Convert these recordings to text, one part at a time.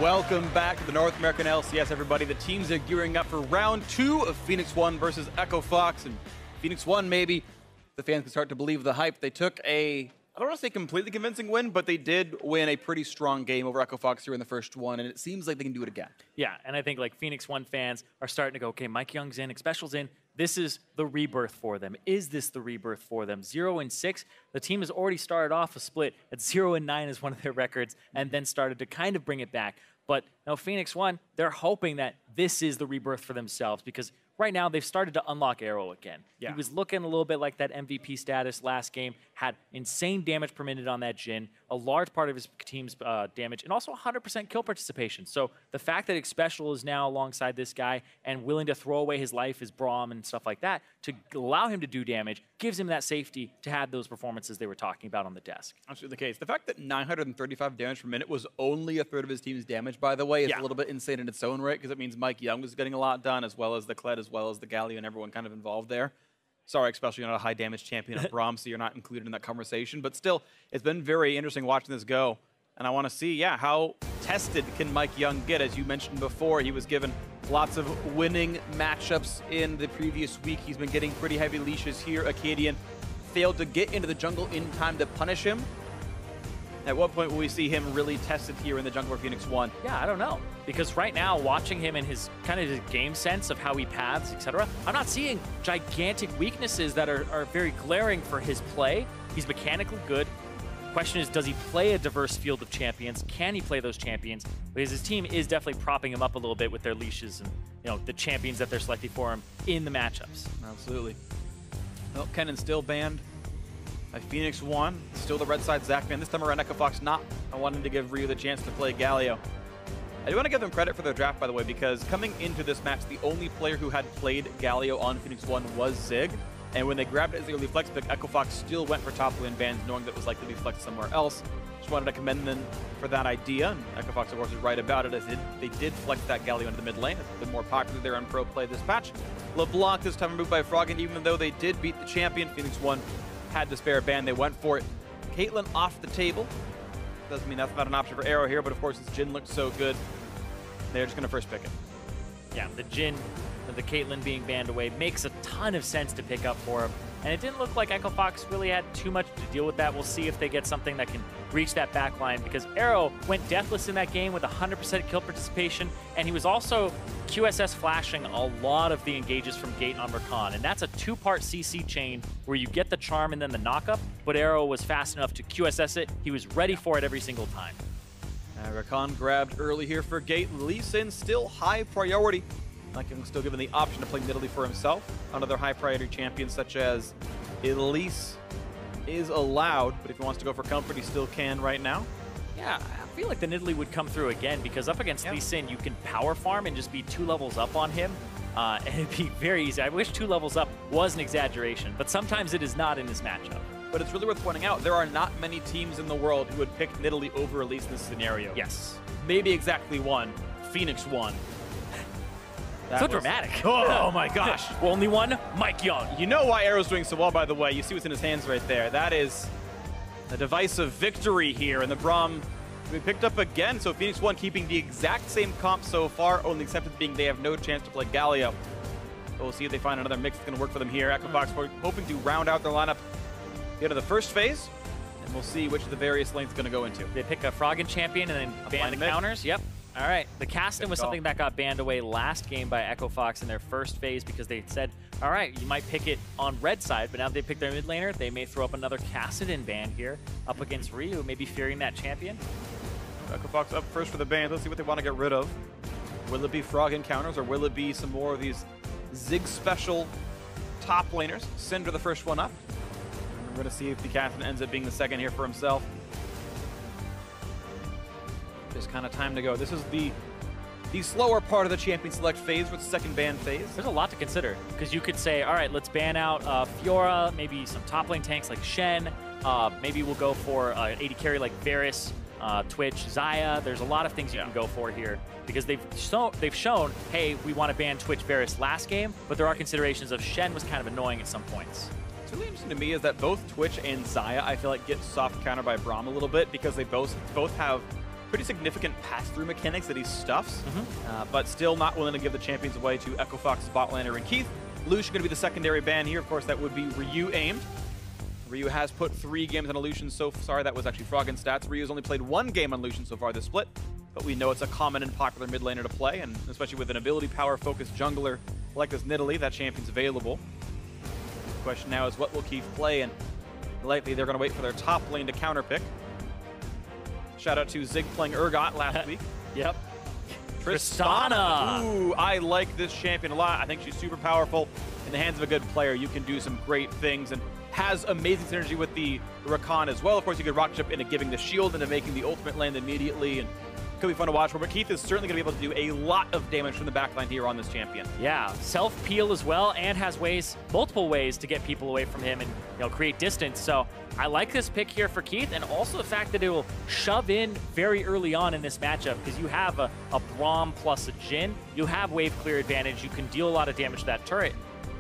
Welcome back to the North American LCS, everybody. The teams are gearing up for round 2 of Phoenix One versus Echo Fox. And Phoenix One, maybe the fans can start to believe the hype. They took a, I don't want to say completely convincing win, but they did win a pretty strong game over Echo Fox here in the first one, and it seems like they can do it again. Yeah, and I think like Phoenix One fans are starting to go, okay, Mike Young's in, Special's in. This is the rebirth for them. Is this the rebirth for them? 0-6. The team has already started off a split at 0-9 is one of their records, and then started to kind of bring it back. But now Phoenix One, they're hoping that this is the rebirth for themselves, because right now they've started to unlock Arrow again. Yeah. He was looking a little bit like that MVP status last game, had insane damage per minute on that Jhin, a large part of his team's damage, and also 100% kill participation. So the fact that Special is now alongside this guy and willing to throw away his life, his Braum and stuff like that, to allow him to do damage, gives him that safety to have those performances they were talking about on the desk. Absolutely the case. The fact that 935 damage per minute was only a third of his team's damage, by the way, is a little bit insane in its own right, because it means Mike Young was getting a lot done, as well as the Kled, as well as the Galio, and everyone kind of involved there. Sorry, especially you're not a high damage champion of Braum, so you're not included in that conversation. But still, it's been very interesting watching this go. And I want to see, how tested can Mike Young get? As you mentioned before, he was given lots of winning matchups in the previous week. He's been getting pretty heavy leashes here. Acadian failed to get into the jungle in time to punish him. At what point will we see him really tested here in the jungle for Phoenix One? Yeah, I don't know. Because right now, watching him and his kind of his game sense of how he paths, etc., I'm not seeing gigantic weaknesses that are very glaring for his play. He's mechanically good. Question is, does he play a diverse field of champions? Can he play those champions? Because his team is definitely propping him up a little bit with their leashes and the champions that they're selecting for him in the matchups. Absolutely. Well, Kennen still banned by Phoenix One. Still the red side Zach ban. This time around, Echo Fox not wanting to give Ryu the chance to play Galio. I do want to give them credit for their draft, by the way, because coming into this match, the only player who had played Galio on Phoenix One was Zig. And when they grabbed it as the early flex pick, Echo Fox still went for top lane bans, knowing that it was likely to be flexed somewhere else. Just wanted to commend them for that idea. And Echo Fox, of course, is right about it, as they did flex that Galio into the mid lane. It's been more popular there on pro play this patch. LeBlanc this time removed by Frog, and even though they did beat the champion, Phoenix One had the spare ban. They went for it. Caitlyn off the table. Doesn't mean that's not an option for Arrow here, but of course, this Jhin looked so good, they're just going to first pick it. Yeah, the Jhin, the Caitlyn being banned away makes a ton of sense to pick up for him. And it didn't look like Echo Fox really had too much to deal with that. We'll see if they get something that can reach that back line, because Arrow went deathless in that game with 100% kill participation, and he was also QSS flashing a lot of the engages from Gate on Rakan. And that's a 2-part CC chain where you get the charm and then the knockup, but Arrow was fast enough to QSS it. He was ready for it every single time. Rakan grabbed early here for Gate. Lee Sin still high priority. Like him still given the option to play Nidalee for himself. Another high priority champion such as Elise is allowed, but if he wants to go for comfort, he still can right now. Yeah, I feel like the Nidalee would come through again, because up against Lee Sin, you can power farm and just be 2 levels up on him. And it'd be very easy. I wish 2 levels up was an exaggeration, but sometimes it is not in this matchup. But it's really worth pointing out, there are not many teams in the world who would pick Nidalee over Elise in this scenario. Yes. Maybe exactly one. Phoenix One. So dramatic. Oh my gosh. Only one, Mike Young. You know why Arrow's doing so well, by the way. You see what's in his hands right there. That is the device of victory here. And the Braum we picked up again. So Phoenix One keeping the exact same comp so far, only exception being they have no chance to play Galio. So we'll see if they find another mix that's going to work for them here. Echo Fox hoping to round out their lineup at the end of the first phase. And we'll see which of the various lanes it's going to go into. They pick a Froggen champion and then ban the counters. Yep. All right, the Caston was something that got banned away last game by Echo Fox in their first phase, because they said, all right, you might pick it on red side, but now that they pick their mid laner, they may throw up another Caston ban here up against Ryu, maybe fearing that champion. Echo Fox up first for the ban. Let's see what they want to get rid of. Will it be Frog encounters, or will it be some more of these Zig special top laners? Cinder the first one up. And we're going to see if the Caston ends up being the second here for himself. There's kind of time to go. This is the slower part of the champion select phase with the second ban phase. There's a lot to consider, because you could say, all right, let's ban out Fiora, maybe some top lane tanks like Shen. Maybe we'll go for AD carry like Varus, Twitch, Xayah. There's a lot of things you can go for here, because they've shown, hey, we want to ban Twitch Varus last game, but there are considerations of Shen was kind of annoying at some points. What's really interesting to me is that both Twitch and Xayah, I feel like, get soft countered by Braum a little bit, because they both have pretty significant pass-through mechanics that he stuffs, but still not willing to give the champions away to Echo Fox, Botlander, and Keith. Lucian going to be the secondary ban here. Of course, that would be Ryu aimed. Ryu has put 3 games on Lucian so far. That was actually Frog in stats. Ryu's only played 1 game on Lucian so far this split, but we know it's a common and popular mid laner to play, and especially with an ability power-focused jungler like this Nidalee, that champion's available. The question now is what will Keith play, and likely they're going to wait for their top lane to counterpick. Shout out to Zig playing Urgot last week. Yep. Tristana. Ooh, I like this champion a lot. I think she's super powerful. In the hands of a good player, you can do some great things, and has amazing synergy with the Rakan as well. Of course, you could rocket ship into giving the shield into making the ultimate land immediately, and could be fun to watch for. But Keith is certainly going to be able to do a lot of damage from the backline here on this champion. Yeah, self-peel as well, and has multiple ways to get people away from him and create distance. So I like this pick here for Keith, and also the fact that it will shove in very early on in this matchup, because you have a Braum plus a Jhin. You have wave clear advantage. You can deal a lot of damage to that turret.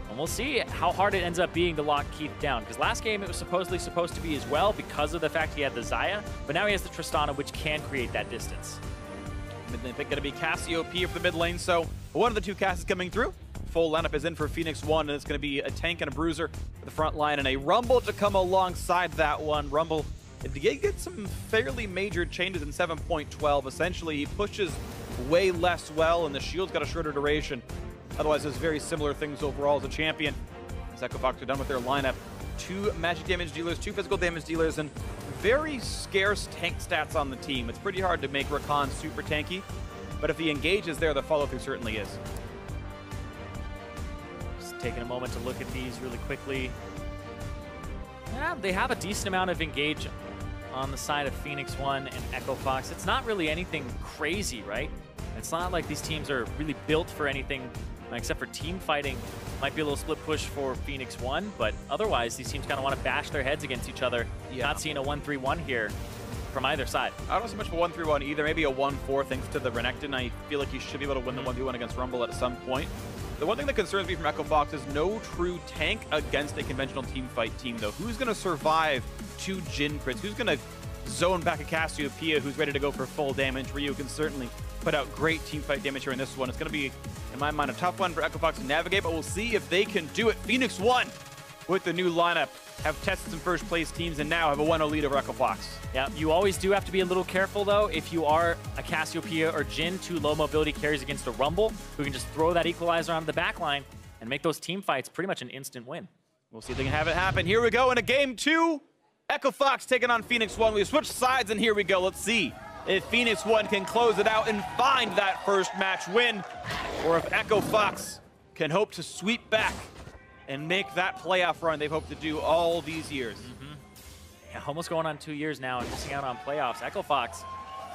And we'll see how hard it ends up being to lock Keith down, because last game it was supposed to be as well because of the fact he had the Xayah, but now he has the Tristana, which can create that distance. Mid lane pick going to be Cassiopeia for the mid lane, so one of the 2 casts is coming through. Full lineup is in for Phoenix 1, and it's going to be a tank and a bruiser for the front line, and a Rumble to come alongside that one. Rumble did get some fairly major changes in 7.12. Essentially, he pushes way less well, and the shield's got a shorter duration. Otherwise, there's very similar things overall as a champion. As Echo Fox are done with their lineup. 2 magic damage dealers, 2 physical damage dealers, and very scarce tank stats on the team. It's pretty hard to make Rakan super tanky, but if the engage is there, the follow-through certainly is. Just taking a moment to look at these really quickly. Yeah, they have a decent amount of engage on the side of Phoenix 1 and Echo Fox. It's not really anything crazy, right? It's not like these teams are really built for anything except for team fighting. Might be a little split push for Phoenix 1, but otherwise these teams kind of want to bash their heads against each other. Yeah. Not seeing a 1-3-1 here from either side. I don't see much of a 1-3-1 either. Maybe a 1-4 thanks to the Renekton. I feel like he should be able to win the 1v1 against Rumble at some point. The one thing that concerns me from Echo Fox is no true tank against a conventional team fight team, though. Who's going to survive 2 Jhin crits? Who's going to zone back a Cassiopeia who's ready to go for full damage? Ryu can certainly put out great team fight damage here in this one. It's going to be, in my mind, a tough one for Echo Fox to navigate, but we'll see if they can do it. Phoenix 1 with the new lineup have tested some first place teams and now have a 1-0 lead over Echo Fox. Yeah, you always do have to be a little careful though. If you are a Cassiopeia or Jhin, 2 low mobility carries against a Rumble, who can just throw that equalizer onto the back line and make those team fights pretty much an instant win. We'll see if they can have it happen. Here we go in a game 2. Echo Fox taking on Phoenix 1. We switched sides and here we go. Let's see if Phoenix 1 can close it out and find that first match win, or if Echo Fox can hope to sweep back and make that playoff run they've hoped to do all these years. Yeah, almost going on 2 years now and missing out on playoffs. Echo Fox,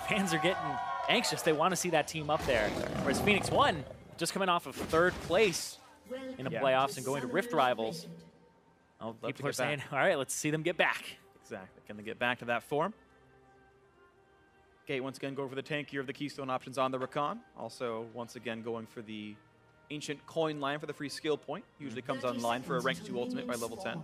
fans are getting anxious. They want to see that team up there. Whereas Phoenix 1, just coming off of 3rd place in the playoffs and going to Rift Rivals. Oh, people are saying, all right, let's see them get back. Exactly. Can they get back to that form? Gate once again going for the tankier of the Keystone options on the Rakan. Also, once again, going for the Ancient Coin line for the free skill point. Usually comes online for a rank 2 ultimate by level 10.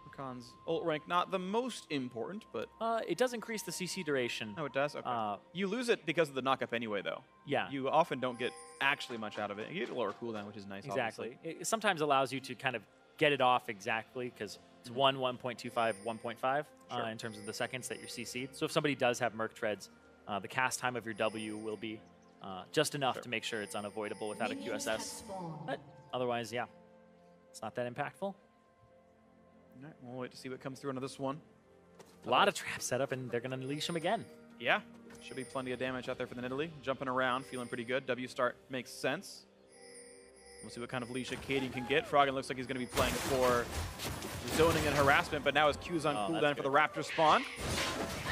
Rakan's ult rank, not the most important, but... it does increase the CC duration. Oh, it does? Okay. You lose it because of the knock-up anyway, though. Yeah. You often don't get actually much out of it. You get a lower cooldown, which is nice, Exactly. obviously. It sometimes allows you to kind of get it off exactly, because it's 1.25, 1.5 in terms of the seconds that you're CC'd. So if somebody does have Merc Treads, the cast time of your W will be just enough to make sure it's unavoidable without a QSS. But otherwise, yeah, it's not that impactful. All right, we'll wait to see what comes through into this one. A lot of traps set up, and they're going to unleash them again. Yeah, should be plenty of damage out there for the Nidalee. Jumping around, feeling pretty good. W start makes sense. We'll see what kind of leash Cadian can get. Froggen looks like he's going to be playing for zoning and harassment, but now his Q's on cooldown for the Raptor spawn.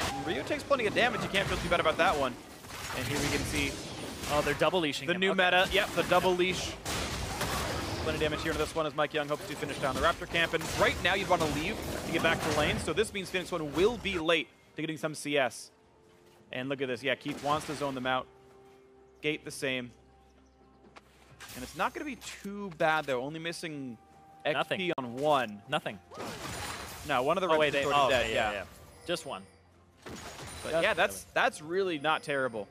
And Ryu takes plenty of damage. You can't feel too bad about that one. And here we can see... Oh, they're double leashing the new meta. Yep, the double leash. Plenty of damage here into this one as Mike Young hopes to finish down the Raptor camp. And right now you'd want to leave to get back to the lane. So this means Phoenix 1 will be late to getting some CS. And look at this. Yeah, Keith wants to zone them out. Gate the same. And it's not going to be too bad, though. Only missing XP on 1. Nothing. No, one of the Reds is already dead. Yeah. Just one. But yeah, that's really not terrible.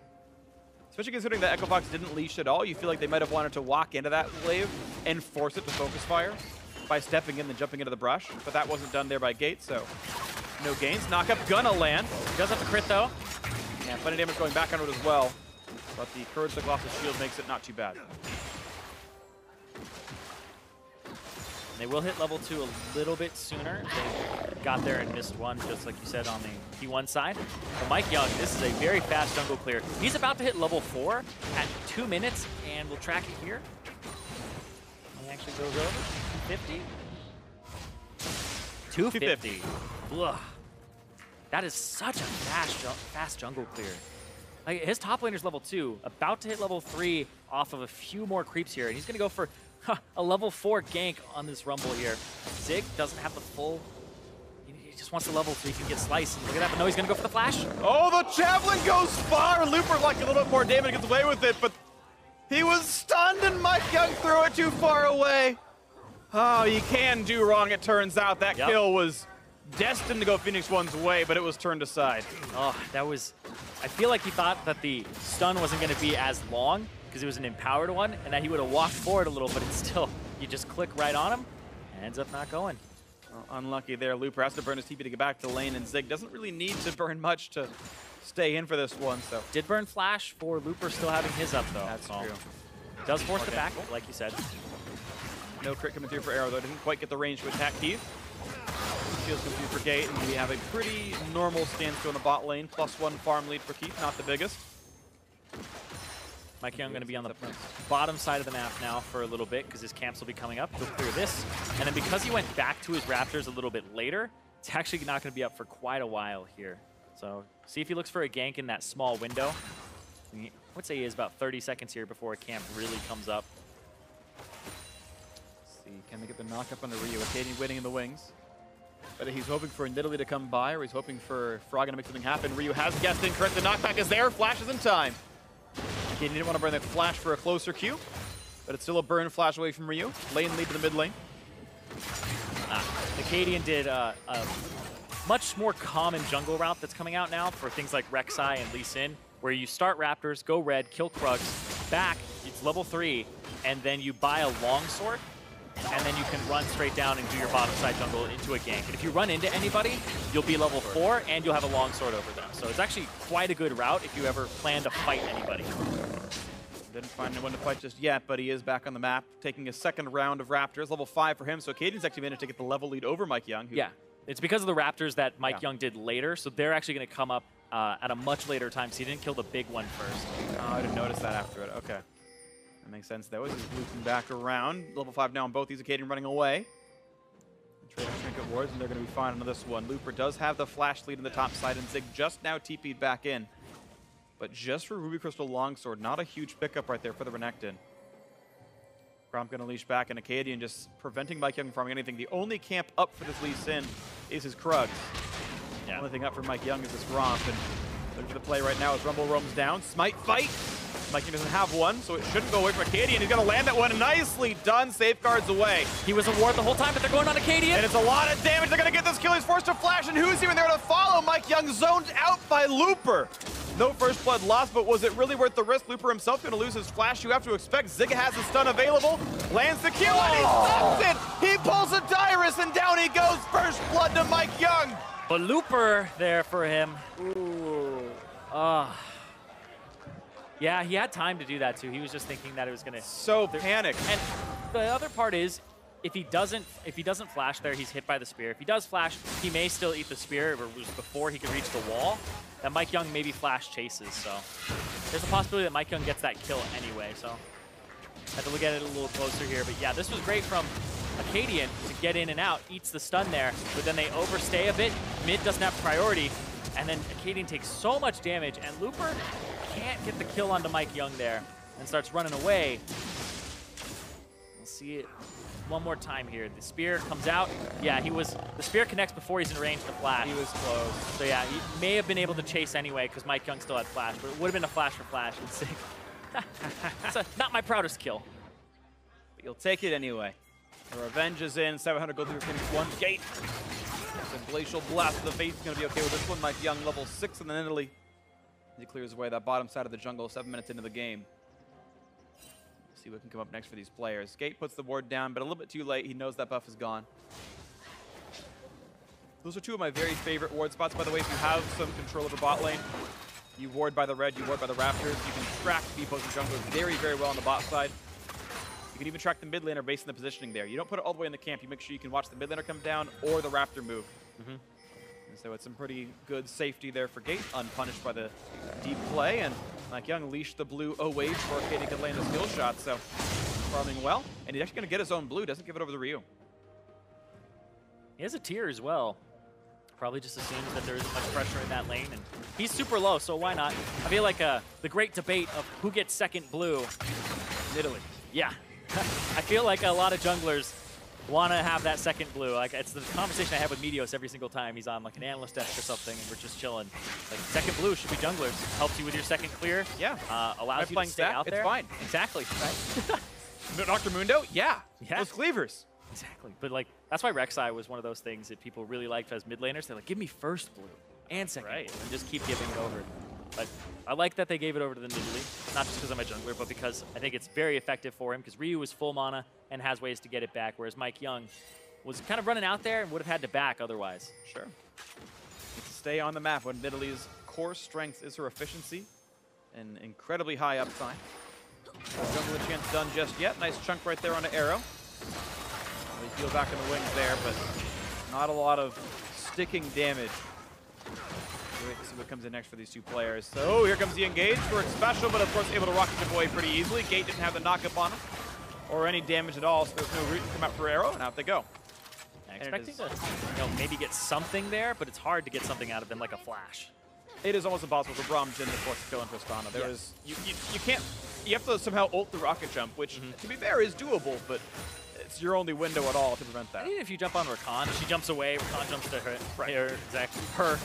Especially considering that Echo Fox didn't leash at all. You feel like they might have wanted to walk into that wave and force it to focus fire by stepping in and jumping into the brush. But that wasn't done there by Gate, so no gains. Knockup gonna land. He does have to crit though. Yeah, plenty of damage going back onto it as well. But the Courage the Colossus shield makes it not too bad. They will hit level 2 a little bit sooner. They got there and missed one, just like you said, on the T1 side. But Mike Young, this is a very fast jungle clear. He's about to hit level 4 at 2 minutes, and we'll track it here. He actually goes over. 250? 250. Ugh. That is such a fast jungle clear. Like, his top laner's level 2, about to hit level 3 off of a few more creeps here, and he's going to go for a level 4 gank on this Rumble here. Zig doesn't have the full... He just wants the level so he can get sliced. And look at that, but no, he's going to go for the flash. Oh, the Javelin goes far! Looper like a little bit more damage, gets away with it, but he was stunned and Mike Young threw it too far away. Oh, you can do wrong, it turns out. That kill was destined to go Phoenix One's way, but it was turned aside. Oh, that was... I feel like he thought that the stun wasn't going to be as long because it was an empowered one, and that he would have walked forward a little, but it's still, you just click right on him, and ends up not going. Well, unlucky there. Looper has to burn his TP to get back to lane, and Zig doesn't really need to burn much to stay in for this one, so. Did burn flash for Looper still having his up, though. That's true. Does force the back, like you said. No crit coming through for Arrow, though. Didn't quite get the range to attack Keith. Shields come through for Gate, and we have a pretty normal standstill in the bot lane. +1 farm lead for Keith, not the biggest. Mike Young going to be on the bottom side of the map now for a little bit because his camps will be coming up. He'll clear this. And then because he went back to his Raptors a little bit later, it's actually not going to be up for quite a while here. So see if he looks for a gank in that small window. I would say he has about 30 seconds here before a camp really comes up. Let's see, can they get the knock up on the Ryu? Acadian waiting in the wings. But he's hoping for Nidalee to come by, or he's hoping for Froggen to make something happen. Ryu has guessed incorrect. The knockback is there. Flashes in time. He didn't want to burn that flash for a closer Q, but it's still a burn flash away from Ryu. Lane lead to the mid lane. Acadian did a much more common jungle route that's coming out now for things like Rek'Sai and Lee Sin, where you start Raptors, go red, kill Krugs, back, it's level 3, and then you buy a longsword, and then you can run straight down and do your bottom side jungle into a gank. And if you run into anybody, you'll be level 4 and you'll have a longsword over them. So it's actually quite a good route if you ever plan to fight anybody. Didn't find anyone to fight just yet, but he is back on the map, taking a second round of Raptors, level 5 for him. So Acadian's actually managed to get the level lead over Mike Young. Yeah, it's because of the Raptors that Mike Young did later, so they're actually going to come up at a much later time, so he didn't kill the big one first. Oh, I didn't notice that after it. Okay. That makes sense. That was just looping back around. Level 5 now on both these. Acadian running away. Trading Trinket Wards, and they're going to be fine on this one. Looper does have the flash lead in the top side, and Zig just now TP'd back in. But just for Ruby Crystal Longsword, not a huge pickup right there for the Renekton. Gromp going to leash back, and Acadian just preventing Mike Young from farming anything. The only camp up for this Lee Sin is his Krugs. The only thing up for Mike Young is this Gromp, and looking for the play right now as Rumble roams down. Smite fight! Mike Young doesn't have one, so it shouldn't go away from Acadian. He's going to land that one. Nicely done. Safeguards away. He was a ward the whole time, but they're going on Acadian. And it's a lot of damage. They're going to get this kill. He's forced to flash, and who's even there to follow? Mike Young zoned out by Looper. No first blood lost, but was it really worth the risk? Looper himself going to lose his flash. You have to expect. Zig has the stun available. Lands the Q, and he stops it. He pulls a Dyrus, and down he goes. First blood to Mike Young. But Looper there for him. Ooh. Yeah, he had time to do that too. He was just thinking that it was gonna. So panicked. And the other part is, if he doesn't flash there, he's hit by the spear. If he does flash, he may still eat the spear. It was before he could reach the wall. That Mike Young maybe flash chases. So there's a possibility that Mike Young gets that kill anyway. So have to look at it a little closer here. But yeah, this was great from Acadian to get in and out, eats the stun there, but then they overstay a bit. Mid doesn't have priority, and then Acadian takes so much damage, and Looper can't get the kill onto Mike Young there and starts running away. We'll see it one more time here. The spear comes out. Yeah, the spear connects before he's in range to flash. He was close. So yeah, he may have been able to chase anyway because Mike Young still had flash, but it would have been a flash for flash. It's not my proudest kill. But you'll take it anyway. The revenge is in. 700 gold through Phoenix 1. Gate So Glacial Blast to the face is going to be okay with this one. Mike Young, level 6 in the Italy. He clears away that bottom side of the jungle 7 minutes into the game. See what can come up next for these players. Skate puts the ward down, but a little bit too late. He knows that buff is gone. Those are two of my very favorite ward spots, by the way. If you have some control over bot lane, you ward by the red, you ward by the Raptors. You can track the opposing junglers very, very well on the bot side. You can even track the mid laner based on the positioning there. You don't put it all the way in the camp. You make sure you can watch the mid laner come down or the Raptor move. And so it's some pretty good safety there for Gate, unpunished by the deep play. And Mike Young leashed the blue away before Katie could land a skill shot. So farming well. And he's actually going to get his own blue. Doesn't give it over to Ryu. He has a tier as well. Probably just assumes that there isn't much pressure in that lane. And he's super low, so why not? I feel like the great debate of who gets second blue in Italy. Yeah. I feel like a lot of junglers want to have that second blue. Like, it's the conversation I have with Meteos every single time he's on like an analyst desk or something, and we're just chilling. Like, second blue should be junglers. Helps you with your second clear. Yeah. Allows you to stay out there. It's fine. Exactly. Right? Dr. Mundo? Yeah. Those cleavers. Exactly. But like, that's why Rek'Sai was one of those things that people really liked as mid laners. They're like, give me first blue and second blue, and just keep giving it over. But I like that they gave it over to the Nidalee, not just because I'm a jungler, but because I think it's very effective for him, because Ryu is full mana and has ways to get it back, whereas Mike Young was kind of running out there and would have had to back otherwise. Sure. Needs to stay on the map when Nidalee's core strength is her efficiency and incredibly high uptime. No jungler chance done just yet. Nice chunk right there on the arrow. They feel back in the wings there, but not a lot of sticking damage. Wait to see what comes in next for these two players. So here comes the engage. Works special, but of course able to rocket him away pretty easily. Gate didn't have the knock-up on him or any damage at all, so there's no route to come out for arrow, and out they go. Expecting to maybe get something there, but it's hard to get something out of him like a flash. It is almost impossible for Braum Jin to force a kill on Tristana. There is you can't, you have to somehow ult the rocket jump, which to be fair is doable, but it's your only window at all to prevent that. Even if you jump on Rakan, she jumps away, Rakan jumps to her. Right. Exactly. Her.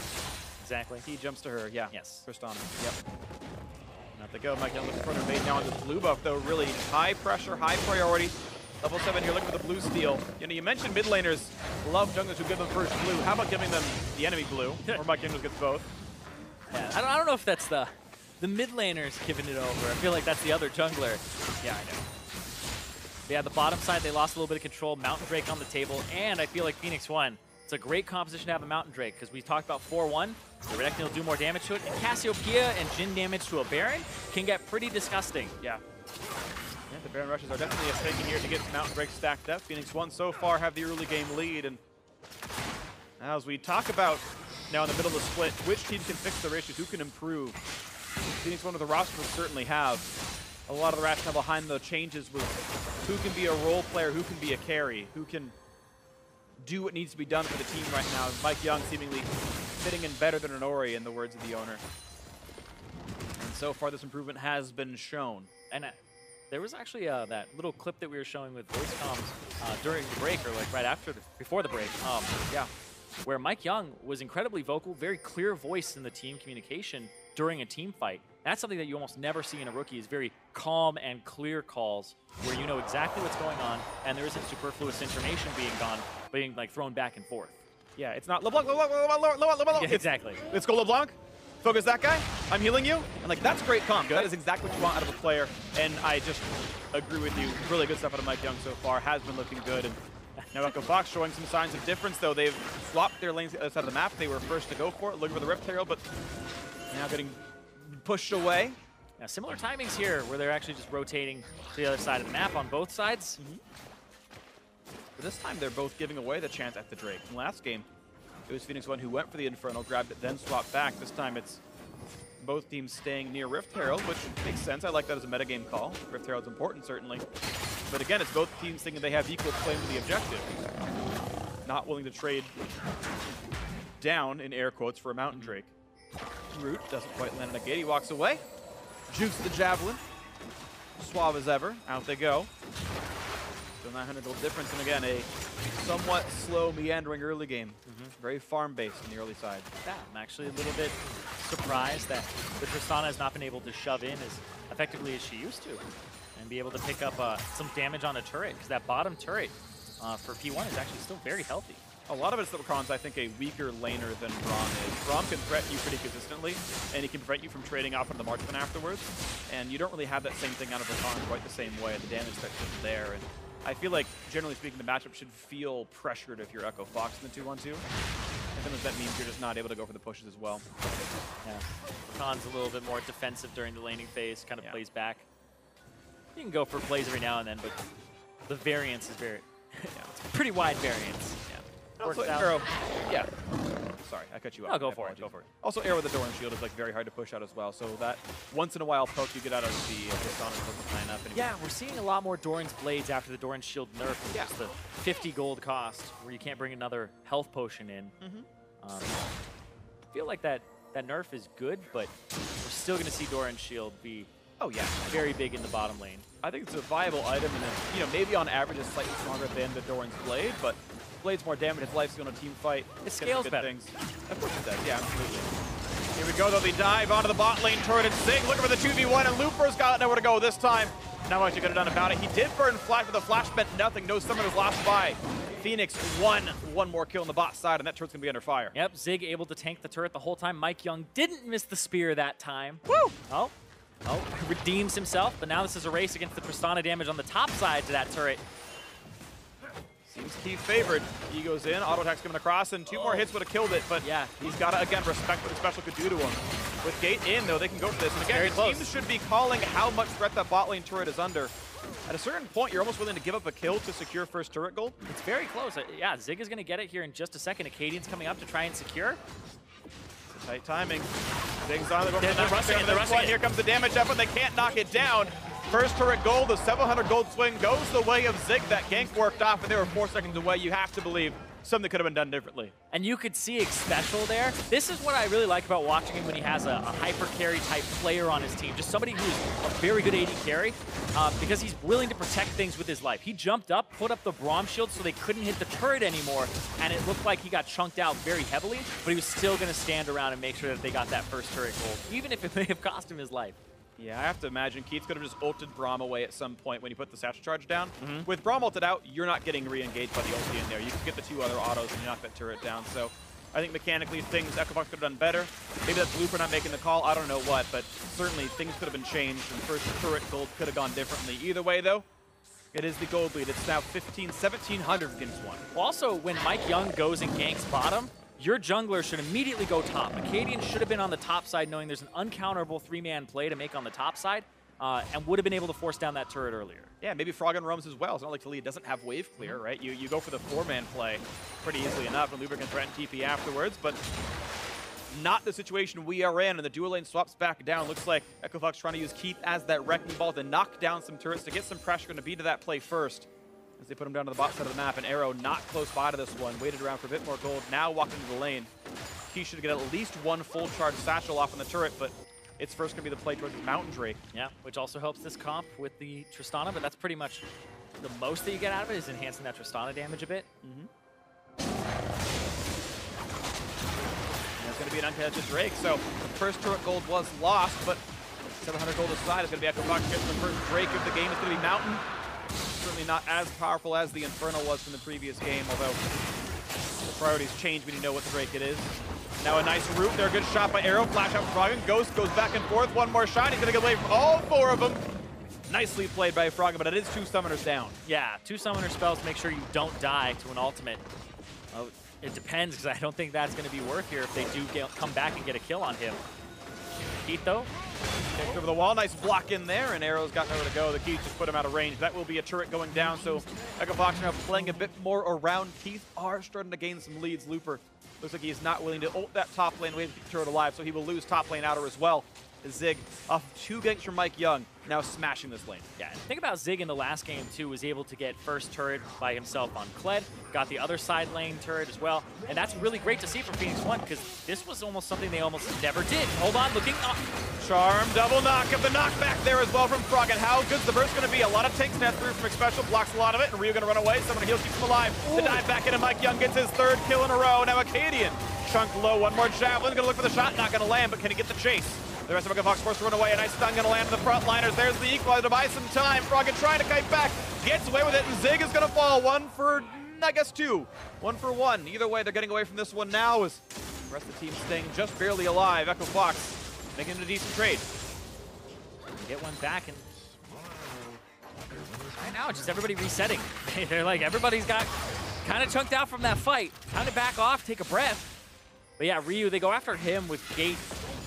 Exactly. He jumps to her, yeah. Yes. Tristana, yep. And out they go. Mike Young looking for an invade now on this blue buff, though. Really high pressure, high priority. Level 7 here, looking for the blue steal. You know, you mentioned mid laners love junglers who give them first blue. How about giving them the enemy blue? Or Mike Young gets both. Yeah, I don't know if that's the mid laners giving it over. I feel like that's the other jungler. Yeah, I know. But yeah, the bottom side, they lost a little bit of control. Mountain Drake on the table, and I feel like Phoenix won. It's a great composition to have a Mountain Drake, because we talked about 4-1. The Renekton will do more damage to it, and Cassiopeia and Jhin damage to a Baron can get pretty disgusting. Yeah. Yeah, the Baron rushes are definitely a thing here to get Mountain Drake stacked up. Phoenix 1 so far have the early game lead, and as we talk about now in the middle of the split, which team can fix their issues, who can improve? Phoenix 1 with the roster will certainly have. A lot of the rationale behind the changes was who can be a role player, who can be a carry, who can do what needs to be done for the team right now. Mike Young seemingly fitting in better than an Ori, in the words of the owner. And so far this improvement has been shown. And there was actually that little clip that we were showing with voice comms during the break, or like right after, before the break. Yeah, where Mike Young was incredibly vocal, very clear voice in the team communication during a team fight. That's something that you almost never see in a rookie, is very calm and clear calls where you know exactly what's going on and there isn't superfluous information being like thrown back and forth. Yeah, it's not LeBlanc, LeBlanc. Yeah, exactly. Let's go LeBlanc. Focus that guy. I'm healing you. And like, that's great calm. That is exactly what you want out of a player. And I just agree with you. Really good stuff out of Mike Young so far. Has been looking good. And now Echo Fox showing some signs of difference, though. They've swapped their lanes to the other side of the map. They were first to go for it, looking for the Rift Herald, but now getting pushed away. Now, similar timings here, where they're actually just rotating to the other side of the map on both sides. But this time, they're both giving away the chance at the Drake. In last game, it was Phoenix 1 who went for the Inferno, grabbed it, then swapped back. This time, it's both teams staying near Rift Herald, which makes sense. I like that as a metagame call. Rift Herald's important, certainly. But again, it's both teams thinking they have equal claim to the objective. Not willing to trade down, in air quotes, for a Mountain Drake. Root doesn't quite land on a gate. He walks away. Jukes the Javelin. Suave as ever. Out they go. Still 900 gold difference, and again, a somewhat slow, meandering early game. Very farm-based on the early side. Yeah, I'm actually a little bit surprised that the Tristana has not been able to shove in as effectively as she used to and be able to pick up some damage on a turret, because that bottom turret for P1 is actually still very healthy. A lot of it's that Rakan's, I think, a weaker laner than Braum is. Braum can threaten you pretty consistently, and he can prevent you from trading off into the marksman afterwards. And you don't really have that same thing out of Rakan quite the same way. The damage spectrum is there. And I feel like, generally speaking, the matchup should feel pressured if you're Echo Fox in the 2-1-2. And sometimes that means you're just not able to go for the pushes as well. Yeah. Rakan's a little bit more defensive during the laning phase, kind of plays back. You can go for plays every now and then, but the variance is very, it's a pretty wide variance. Yeah. Also, Arrow. Yeah. Sorry, I cut you off. Oh, go for it. Go for it. Also, Arrow with the Doran Shield is like very hard to push out as well. So that once in a while poke you get out of the Sonic doesn't line up anymore. Yeah, we're seeing a lot more Doran's Blades after the Doran Shield nerf. Yeah. Just the 50 gold cost where you can't bring another health potion in. I feel like that nerf is good, but we're still going to see Doran's Shield be very big in the bottom lane. I think it's a viable item, and then, maybe on average it's slightly stronger than the Doran's Blade, but Blade's more damage, his life's on a team fight. It scales better. Things. Of course it does, yeah, absolutely. Here we go, though, they dive onto the bot lane turret, and Zig looking for the 2v1, and Looper's got nowhere to go this time. Not much he could have done about it. He did burn Flash, but the Flash meant nothing. No summoners lost by. Phoenix won one more kill on the bot side, and that turret's going to be under fire. Yep, Zig able to tank the turret the whole time. Mike Young didn't miss the spear that time. Woo! Oh, redeems himself, but now this is a race against the Tristana damage on the top side to that turret. Seems Keith favored. He goes in, auto attack's coming across, and 2 more hits would have killed it, but yeah, he's got to, again, respect what the special could do to him. With Gate in, though, they can go for this. And again, the teams should be calling how much threat that bot lane turret is under. At a certain point, you're almost willing to give up a kill to secure first turret gold. It's very close. Yeah, Zig is going to get it here in just a second. Acadian's coming up to try and secure. It's a tight timing. Zig's on the run. Here comes the damage up, and they can't knock it down. First turret gold, the 700 gold swing goes the way of Zig. That gank worked off, and they were 4 seconds away. You have to believe something could have been done differently. And you could see special there. This is what I really like about watching him when he has a hyper carry type player on his team. Just somebody who's a very good AD carry because he's willing to protect things with his life. He jumped up, put up the Braum shield so they couldn't hit the turret anymore, and it looked like he got chunked out very heavily, but he was still going to stand around and make sure that they got that first turret gold, even if it may have cost him his life. Yeah, I have to imagine Keith could have just ulted Braum away at some point when he put the satchel charge down. With Braum ulted out, you're not getting re-engaged by the ulti in there. You can get the 2 other autos and you knock that turret down. So I think mechanically things Echo Fox could have done better. Maybe that's Looper not making the call. I don't know what, but certainly things could have been changed and first turret gold could have gone differently. Either way, though, it is the gold lead. It's now 1,700 against 1. Also, when Mike Young goes and ganks bottom, your jungler should immediately go top. Acadian should have been on the top side knowing there's an uncounterable 3-man play to make on the top side and would have been able to force down that turret earlier. Yeah, maybe Frog and roams as well. It's not like Taliyah doesn't have wave clear, right? You go for the 4-man play pretty easily enough, and Luber can threaten TP afterwards, but not the situation we are in, and the dual lane swaps back down. Looks like Echo Fox trying to use Keith as that wrecking ball to knock down some turrets, to get some pressure, going to be to that play first. As they put him down to the bot side of the map, and Arrow not close by to this one. Waited around for a bit more gold, now walking into the lane. He should get at least 1 full charge satchel off on the turret, but it's first going to be the play towards his Mountain Drake. Yeah, which also helps this comp with the Tristana, but that's pretty much the most that you get out of it is enhancing that Tristana damage a bit. And it's going to be an uncontested Drake, so the first turret gold was lost, but 700 gold aside, it's going to be Echo Fox getting the first Drake of the game. It's going to be Mountain. Certainly not as powerful as the Infernal was from the previous game, although the priorities change when you know what the Drake it is. Now a nice root there, good shot by Arrow, flash out from Froggen. Ghost goes back and forth, 1 more shot, he's gonna get away from all 4 of them. Nicely played by Froggen, but it is 2 summoners down. Yeah, 2 summoner spells to make sure you don't die to an ultimate. It depends, because I don't think that's gonna be worth here if they do come back and get a kill on him. Keith though, kicked over the wall, nice block in there, and Arrow's got nowhere to go. The Keith just put him out of range. That will be a turret going down, so Echo Fox now playing a bit more around. Keith are starting to gain some leads. Looper looks like he's not willing to ult that top lane, waiting to keep the turret alive, so he will lose top lane outer as well. Zig off 2 ganks from Mike Young, now smashing this lane. Yeah, think about Zig in the last game too, was able to get first turret by himself on Kled, got the other side lane turret as well, and that's really great to see from Phoenix 1 because this was almost something they almost never did. Hold on, looking up. Charm, double knock of the knockback there as well from Froggen. How good's the burst going to be? A lot of takes net through from Special, blocks a lot of it, and Ryu going to run away. Someone heals, keeps him alive. To dive back into Mike Young, gets his 3rd kill in a row. Now Acadian, chunked low, 1 more javelin, going to look for the shot, not going to land, but can he get the chase? The rest of Echo Fox forced to run away. A nice stun going to land on the front liners. There's the equalizer to buy some time. Froggen trying to kite back, gets away with it, and Zig is going to fall. 1 for I guess 2. 1 for 1. Either way, they're getting away from this one now as the rest of the team staying just barely alive. Echo Fox making it a decent trade. Get one back, and right now, just everybody resetting. They're like, everybody's got kind of chunked out from that fight. Time to back off, take a breath. But yeah, Ryu, they go after him with Gate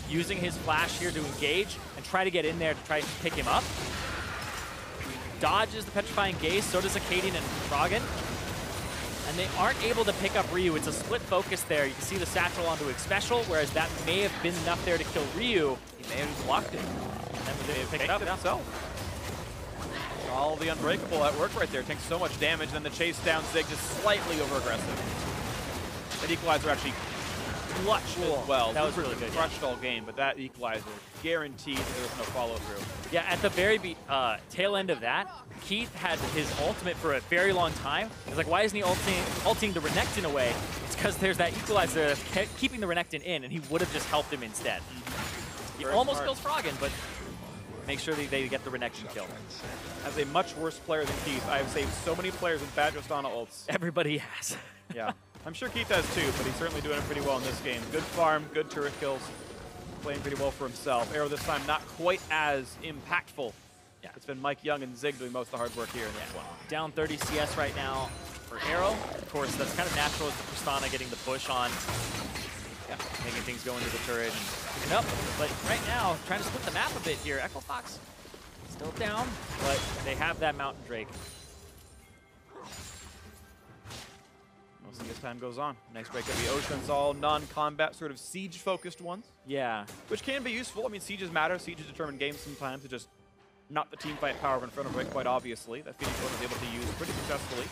using his flash here to engage and try to get in there to try and pick him up. Dodges the Petrifying Gaze, so does Acadian and Froggen. And they aren't able to pick up Ryu. It's a split focus there. You can see the satchel onto a special, whereas that may have been enough there to kill Ryu. He may have just blocked it. And then was able to pick it up himself. All the Unbreakable at work right there. Takes so much damage, then the chase down Zig just slightly over-aggressive. That equalizer actually clutched as well. That was really good. Crushed all game, but that equalizer guaranteed there was no follow-through. Yeah, at the very tail end of that, Keith had his ultimate for a very long time. It's like, why isn't he ulting the Renekton away? It's because there's that equalizer keeping the Renekton in, and he would have just helped him instead. He almost kills Froggen, but make sure they get the Renekton kill. As a much worse player than Keith, I have saved so many players with bad Justana ults. Everybody has. Yeah. I'm sure Keith has too, but he's certainly doing it pretty well in this game. Good farm, good turret kills, playing pretty well for himself. Arrow this time not quite as impactful. Yeah. It's been Mike Young and Zig doing most of the hard work here in this one. Down 30 CS right now for Arrow. Of course, that's kind of natural as the Tristana getting the push on. Yeah, making things go into the turret and picking up. But right now, trying to split the map a bit here. Echo Fox still down, but they have that Mountain Drake. As time goes on. Next break of the Oceans, all non-combat sort of siege-focused ones. Yeah. Which can be useful. I mean, sieges matter. Sieges determine games sometimes. It's just not the team fight power in front of it, quite obviously. That Phoenix one was able to use pretty successfully.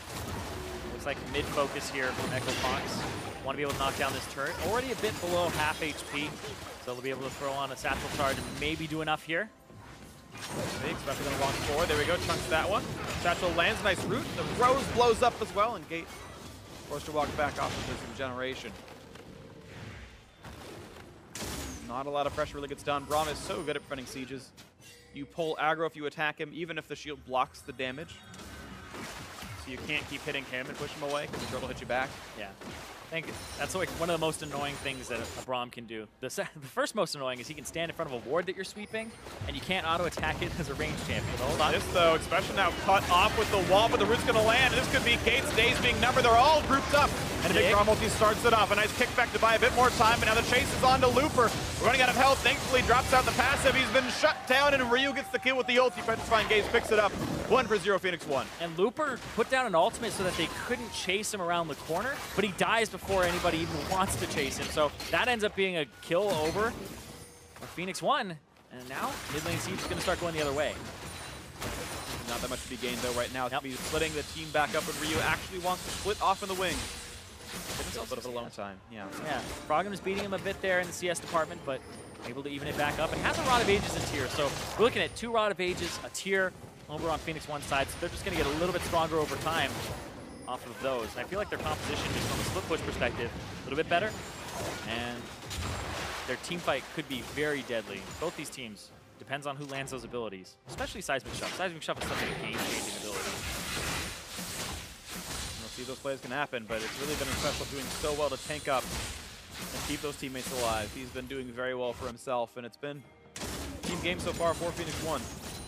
Looks like mid-focus here from Echo Fox. Want to be able to knock down this turret. Already a bit below half HP, so they'll be able to throw on a satchel charge and maybe do enough here. Big, especially going to launch forward. There we go, chunks that one. Satchel lands, nice root. The Rose blows up as well, and Gate forced to walk back off of his regeneration. Not a lot of pressure really gets done. Braum is so good at preventing sieges. You pull aggro if you attack him, even if the shield blocks the damage. So you can't keep hitting him and push him away, because the turret will hit you back. Yeah. I think that's like one of the most annoying things that a Braum can do. The first most annoying is he can stand in front of a ward that you're sweeping, and you can't auto-attack it as a ranged champion. Hold on. This, though, especially now cut off with the wall, but the root's going to land. This could be Gate's days being numbered. They're all grouped up. And a big Braum ulti starts it off. A nice kickback to buy a bit more time, but now the chase is on to Looper. Running out of health, thankfully drops out the passive. He's been shut down, and Ryu gets the kill with the ulti. Petrifying Gaze picks it up. 1-0 Phoenix 1. And Looper put down an ultimate so that they couldn't chase him around the corner, but he dies before anybody even wants to chase him. So that ends up being a kill over for Phoenix 1. And now mid lane siege is going to start going the other way. Not that much to be gained though right now. It's going to be splitting the team back up, and Ryu actually wants to split off in the wing. Give himself a bit of alone time. Yeah. Froggen is beating him a bit there in the CS department, but able to even it back up. And has a Rod of Ages in tier. So we're looking at 2 Rod of Ages, a tier over on Phoenix 1 side. So they're just going to get a little bit stronger over time off of those. And I feel like their composition, just from a split push perspective, a little bit better. And their team fight could be very deadly. Both these teams, depends on who lands those abilities, especially Seismic Shuff. Seismic Shuff is such a game-changing ability. We'll see those plays can happen, but it's really been special doing so well to tank up and keep those teammates alive. He's been doing very well for himself, and it's been a team game so far for Phoenix 1.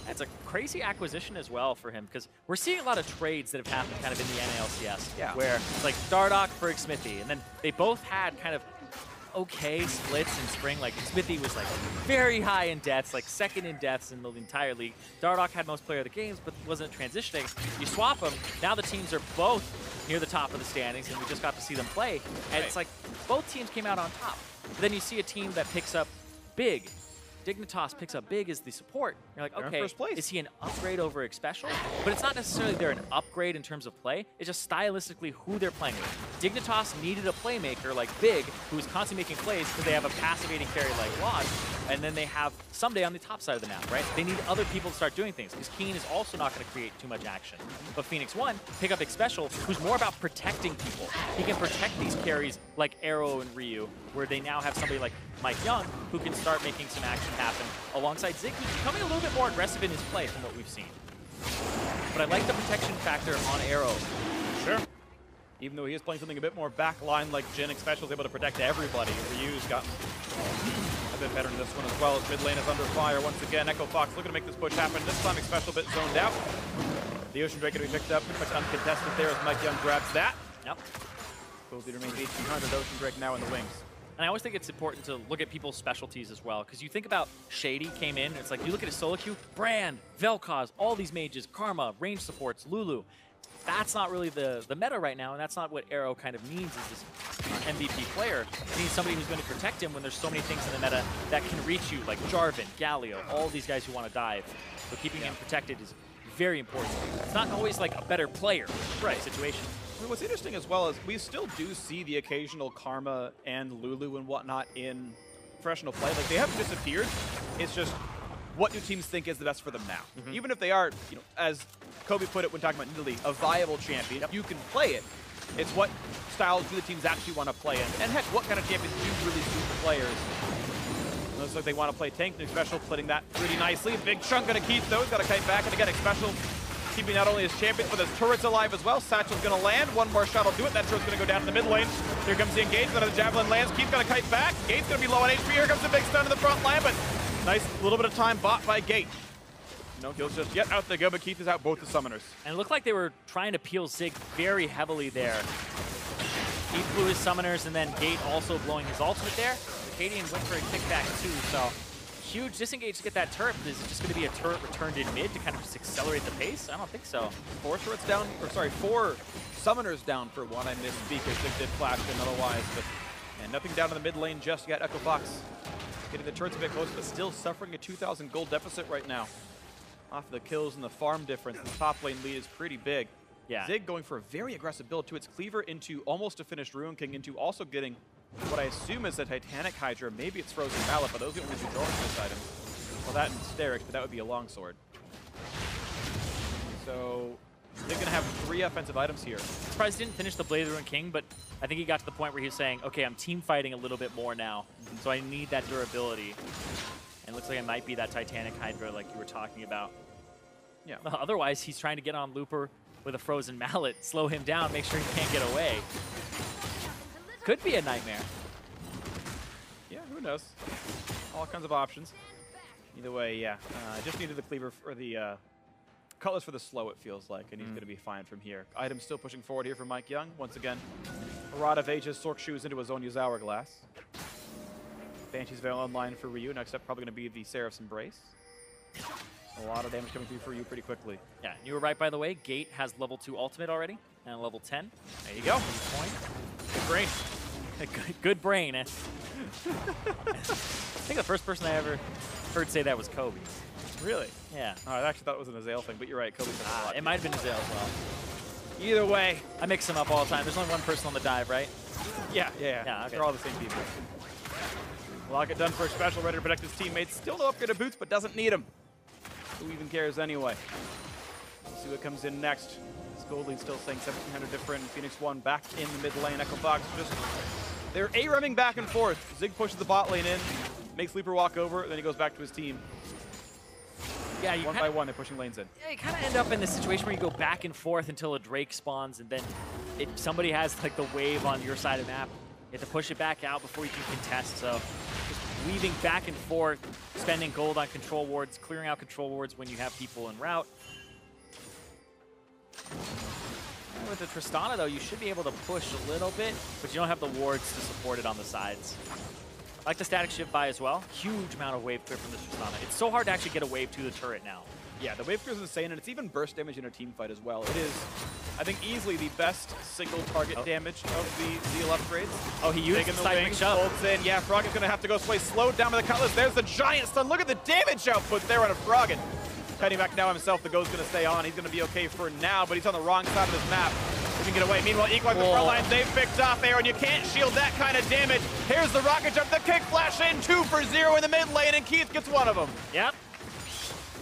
It's a crazy acquisition as well for him, because we're seeing a lot of trades that have happened kind of in the NALCS, where it's like Stardock for Smithy, and then they both had kind of okay splits in spring. Like Smithy was like very high in deaths, like second in deaths in the entire league. Stardock had most player of the games, but wasn't transitioning. You swap them, now the teams are both near the top of the standings, and we just got to see them play. And it's like both teams came out on top. But then you see a team that picks up big. Dignitas picks up big as the support. You're like, okay, is he an upgrade over Xpecial? But it's not necessarily they're an upgrade in terms of play. It's just stylistically who they're playing with. Dignitas needed a playmaker like Big, who is constantly making plays because they have a passive AD carry like Lodge, and then they have Someday on the top side of the map, right? They need other people to start doing things because Keen is also not going to create too much action. But Phoenix 1, pick up Xpecial, who's more about protecting people. He can protect these carries like Arrow and Ryu, where they now have somebody like Mike Young who can start making some action happen alongside Zig, who's becoming a little bit more aggressive in his play from what we've seen. But I like the protection factor on Arrow. Sure. Even though he is playing something a bit more backline, like Jin Special is able to protect everybody. Ryu's gotten a bit better in this one as well, as mid lane is under fire once again. Echo Fox looking to make this push happen. This time Special bit zoned out. The Ocean Drake going to be picked up, pretty much uncontested there as Mike Young grabs that. Yep. Gold lead remains 1800. Ocean Drake now in the wings. And I always think it's important to look at people's specialties as well, because you think about Shady came in, it's like you look at his solo queue, Brand, Vel'Koz, all these mages, Karma, range supports, Lulu. That's not really the meta right now, and that's not what Arrow kind of needs as this MVP player. He needs somebody who's going to protect him when there's so many things in the meta that can reach you, like Jarvan, Galio, all these guys who want to dive. So keeping him protected is very important. It's not always like a better player situation. What's interesting as well is we still do see the occasional Karma and Lulu and whatnot in professional play. Like, they haven't disappeared. It's just, what do teams think is the best for them now? Even if they are, you know, as Kobe put it when talking about Italy, a viable champion, you can play it. It's what styles do the teams actually want to play in. And heck, what kind of champions do really suit the players? It looks like they want to play tank. Nick Special splitting that pretty nicely. Big chunk going to keep those. Got to kite back. And again, Nick Special keeping not only his champions, but his turrets alive as well. Satchel's going to land. One more shot will do it. That turret's going to go down to the mid lane. Here comes the engage. Another javelin lands. Keith's going to kite back. Gate's going to be low on HP. Here comes the big stun in the front line, but nice little bit of time bought by Gate. No kills just yet. Out they go, but Keith is out both the summoners. And it looked like they were trying to peel Zig very heavily there. Keith blew his summoners, and then Gate also blowing his ultimate there. Acadian went for a kickback too, so huge disengage to get that turret. Is it just going to be a turret returned in mid to kind of just accelerate the pace? I don't think so. 4 turrets down, or sorry, 4 summoners down for one. I missed because Zig did flash in otherwise, but and nothing down in the mid lane just yet. Echo Fox getting the turrets a bit closer, but still suffering a 2,000 gold deficit right now. Off the kills and the farm difference, the top lane lead is pretty big. Yeah. Zig going for a very aggressive build to its Cleaver into almost a finished Ruin King, into also getting what I assume is a Titanic Hydra. Maybe it's Frozen Mallet, but those are the only 2 drawing this item. Well, that and Sterix, but that would be a longsword. So they're going to have 3 offensive items here. Surprised he didn't finish the Blade of the Ruined King, but I think he got to the point where he was saying, okay, I'm team fighting a little bit more now, so I need that durability. And it looks like it might be that Titanic Hydra like you were talking about. Yeah. Otherwise, he's trying to get on Looper with a Frozen Mallet, slow him down, make sure he can't get away. Could be a nightmare. Yeah, who knows? All kinds of options. Either way, yeah. I just needed the Cleaver or the Cutlass for the slow, it feels like, and he's going to be fine from here. Item still pushing forward here for Mike Young. Once again, a Rod of Ages, Sork Shoes into a Zonya's Hourglass. Banshee's Veil online for Ryu. Next up, probably going to be the Seraph's Embrace. A lot of damage coming through for you pretty quickly. Yeah, you were right, by the way. Gate has level 2 ultimate already, and level 10. There you go. Point. Good brain. Good brain. I think the first person I ever heard say that was Kobe. Really? Yeah. Oh, I actually thought it was an Azael thing, but you're right. Kobe said a lot. It might have been Azael as well. Either way. I mix them up all the time. There's only one person on the dive, right? Yeah. Okay. They're all the same people. Lock it done for a Special, ready to protect his teammates. Still no upgrade of boots, but doesn't need them. Who even cares anyway? We'll see what comes in next. Goldie still saying 1,700 different. Phoenix 1 back in the mid lane. Echo Fox just, they're A-rumming back and forth. Zig pushes the bot lane in, makes Sleeper walk over, then he goes back to his team. Yeah, you one by one, they're pushing lanes in. Yeah, you kind of end up in this situation where you go back and forth until a Drake spawns, and then if somebody has like the wave on your side of the map, you have to push it back out before you can contest. So just weaving back and forth, spending gold on control wards, clearing out control wards when you have people en route. With the Tristana, though, you should be able to push a little bit, but you don't have the wards to support it on the sides. I like the static shift buy as well. Huge amount of wave clear from this Tristana. It's so hard to actually get a wave to the turret now. Yeah, the wave clear is insane, and it's even burst damage in a team fight as well. It is, I think, easily the best single target damage of the Zeal upgrades. Oh, he used the seismic shove. Holds in. Yeah, Froggen's going to have to go sway slowed down by the Cutlass. There's the giant stun. Look at the damage output there on a Froggen. Cutting back now himself. The Go's going to stay on. He's going to be okay for now, but he's on the wrong side of this map. He can get away. Meanwhile, Equalize the front lines. They've picked off Aaron. You can't shield that kind of damage. Here's the rocket jump. The kick flash in. 2 for 0 in the mid lane, and Keith gets one of them. Yep.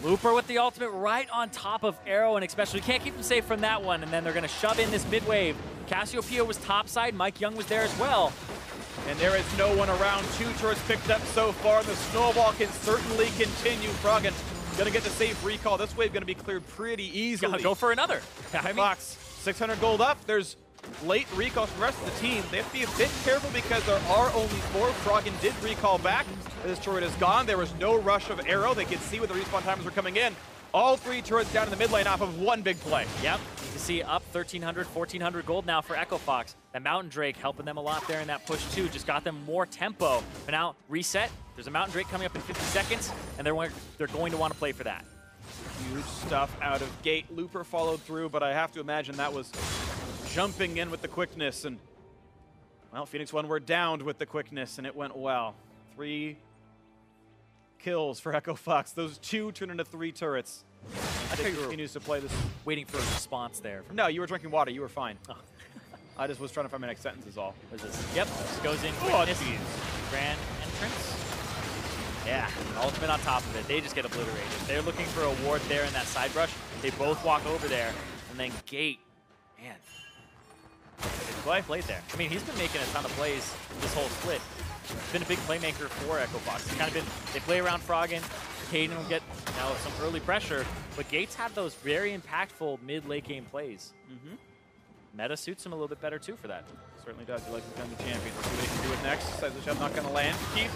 Looper with the ultimate right on top of Arrow, and especially you can't keep him safe from that one, and then they're going to shove in this mid wave. Cassiopeia was topside. Mike Young was there as well. And there is no one around. 2 turrets picked up so far. The snowball can certainly continue. Froggen going to get the safe recall. This wave going to be cleared pretty easily. Go for another. Fox, 600 gold up. There's late recalls from the rest of the team. They have to be a bit careful because there are only 4. Froggen did recall back. This turret is gone. There was no rush of arrow. They could see when the respawn timers were coming in. All 3 turrets down in the mid lane off of one big play. Yep, you can see up 1,300, 1,400 gold now for Echo Fox. That Mountain Drake helping them a lot there in that push too. Just got them more tempo. But now reset. There's a Mountain Drake coming up in 50 seconds, and they're going to want to play for that. Huge stuff out of gate. Looper followed through, but I have to imagine that was jumping in with the quickness. And, well, Phoenix 1 were downed with the quickness, and it went well. 3 kills for Echo Fox. Those 2 turned into 3 turrets. I think he continues to play this. Waiting for a response there. No, you were drinking water. You were fine. Oh. I just was trying to find my next sentence is all. What is this? Yep, this goes in Oh, quickness. Grand entrance. Yeah, ultimate on top of it. They just get obliterated. They're looking for a ward there in that side brush. They both walk over there, and then Gate, man, good played there. I mean, he's been making a ton of plays this whole split. He's been a big playmaker for Echo Fox. He's kind of been, they play around Froggen. Caden will get some early pressure, but Gates had those very impactful mid-late game plays. Meta suits him a little bit better too for that. Certainly does. He likes to become the champion. Let's see what he can do it next. Says the shot not going to land. Keith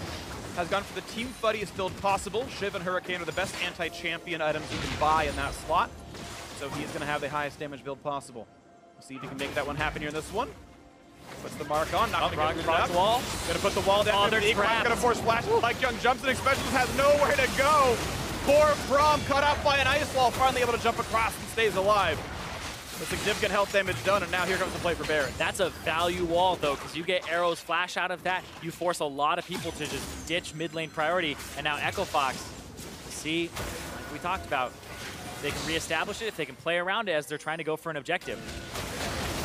has gone for the team fuddiest build possible. Shiv and Hurricane are the best anti-champion items you can buy in that slot. So he is going to have the highest damage build possible. We'll see if he can make that one happen here in this one. Puts the mark on, not going to get it wall. Going to put the wall down. They're going to force flash. Mike Young jumps in, Specialist has nowhere to go. Poor Prom cut off by an ice wall, finally able to jump across and stays alive. The significant health damage done, and now here comes the play for Baron. That's a value wall, though, because you get arrows flash out of that. You force a lot of people to just ditch mid lane priority, and now Echo Fox, see, like we talked about, they can reestablish it if they can play around it as they're trying to go for an objective.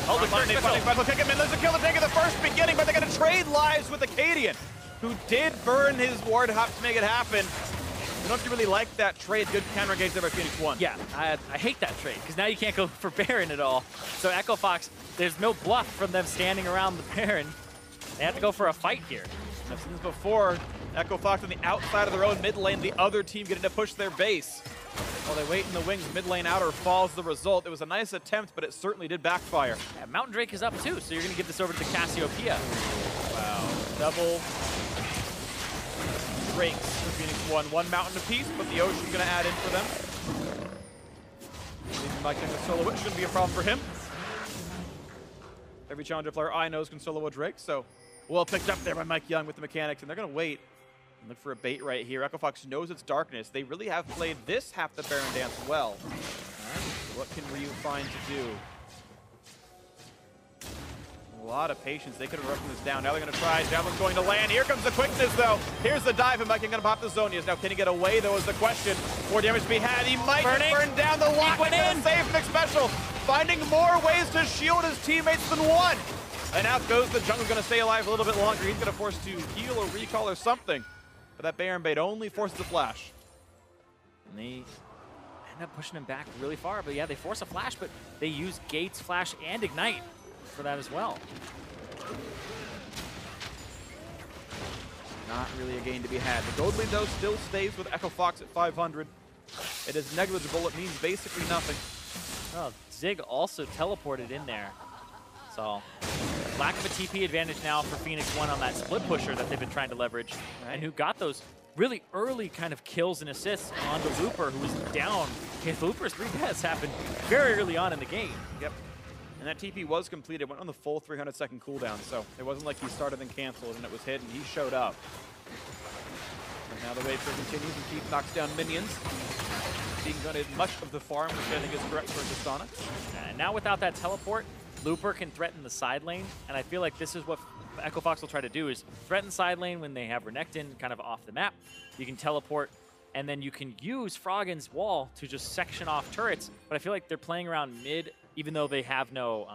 Oh, the first special take him in. There's a kill to take at the first beginning, but they're going to trade lives with Acadian, who did burn his ward hop to make it happen. I don't know if you really like that trade. Good counter engage there by Phoenix 1. Yeah, I hate that trade, because now you can't go for Baron at all. So Echo Fox, there's no bluff from them standing around the Baron. They have to go for a fight here. I've seen this before. Echo Fox on the outside of their own mid lane, the other team getting to push their base. While they wait in the wings, mid lane outer falls the result. It was a nice attempt, but it certainly did backfire. Yeah, Mountain Drake is up too, so you're going to give this over to the Cassiopeia. Wow. Double Drakes for Phoenix 1. 1 mountain apiece, but the Ocean's going to add in for them. Mike Young with solo, which shouldn't be a problem for him. Every challenger player I know can solo a Drake, so well picked up there by Mike Young with the mechanics, and they're going to wait and look for a bait right here. Echo Fox knows it's darkness. They really have played this half the Baron dance well. All right, what can Ryu find to do? A lot of patience. They could have rushed this down. Now they're going to try. Javelin's going to land. Here comes the quickness, though. Here's the dive, and Mike Young going to pop the Zonias. Now, can he get away, though, is the question. More damage to be had. He might burn down the lock. He's going to save Nick Special. Finding more ways to shield his teammates than one. And out goes the jungle's going to stay alive a little bit longer. He's going to force to heal or recall or something. But that Baron bait only forces the flash. And they end up pushing him back really far. But yeah, they force a flash, but they use Gates, Flash, and Ignite for that as well. Not really a gain to be had. The gold lead, though, still stays with Echo Fox at 500. It is negligible. It means basically nothing. Oh, Zig also teleported in there. So, lack of a TP advantage now for Phoenix 1 on that split pusher that they've been trying to leverage. Right. And who got those really early kind of kills and assists on the Looper, who was down. Okay, Looper's 3 deaths happened very early on in the game. Yep. And that TP was completed, went on the full 300-second cooldown, so it wasn't like he started and canceled and it was hit and he showed up. And now the wave continues and Keith knocks down minions. Being gutted much of the farm, which I think is correct for Distana. And now without that teleport, Looper can threaten the side lane, and I feel like this is what Echo Fox will try to do, is threaten side lane when they have Renekton kind of off the map. You can teleport, and then you can use Froggen's wall to just section off turrets, but I feel like they're playing around mid, even though they have no